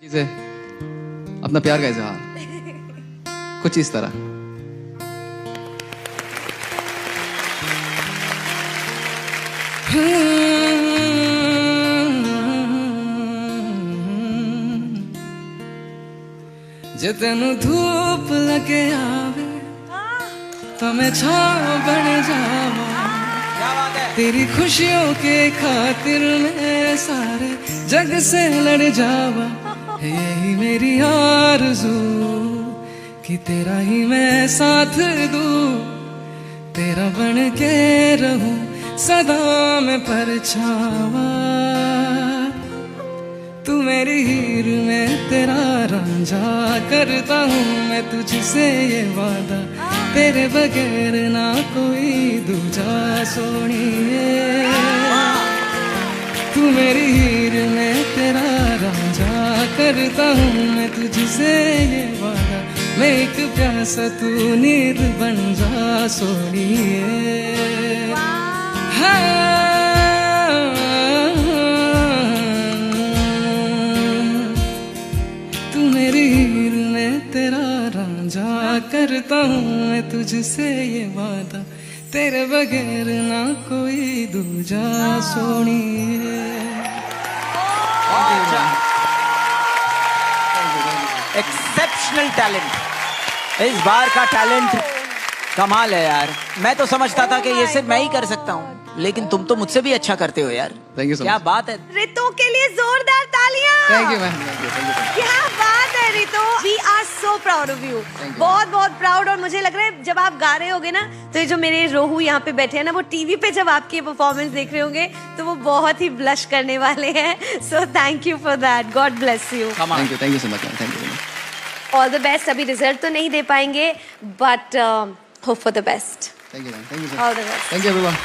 से अपना प्यार का इजहार कुछ इस तरह। जे तेनू धूप लगे आवे तो मैं छाव बन जावा, तेरी खुशियों के खातिर मैं सारे जग से लड़ जावा। यही मेरी आरज़ू कि तेरा ही मैं साथ दूं, तेरा बन के रहूं सदा मैं परछावा। तू मेरी हीर में तेरा रांझा, करता हूँ मैं तुझसे ये वादा, तेरे बगैर ना कोई दूजा सोनिए। तू मेरी हीर में तेरा रांझा, करता हूँ मैं तुझसे ये वादा, मैं एक प्यासा तू नींद बन जा सोनिए। तू मेरी हीर में तेरा रांझा, करता हूँ मैं तुझसे ये वादा, तेरे बगैर ना कोई दूजा सोनिए। एक्सेप्शनल टैलेंट, इस बार का टैलेंट कमाल है यार। मैं तो समझता था कि ये सिर्फ मैं ही कर सकता हूँ, लेकिन तुम तो मुझसे भी अच्छा करते हो यार। Thank you so much. क्या बात है। रितु के लिए जोरदार तालियां। Thank you ma'am, thank you. क्या बात है Ritu, we are so proud of you, बहुत बहुत प्राउड। और मुझे लग रहा है जब आप गा रहे होगे ना, तो ये जो मेरे रोहू यहाँ पे बैठे हैं ना, वो टीवी पे जब आपकी परफॉर्मेंस देख रहे होंगे तो वो बहुत ही ब्लश करने वाले हैं। So thank you for that, God bless you. Thank you so much, thank you so much. All the best. अभी रिजल्ट तो नहीं दे पाएंगे, but hope for the best. Thank you, thank you, all the best. Thank you everyone.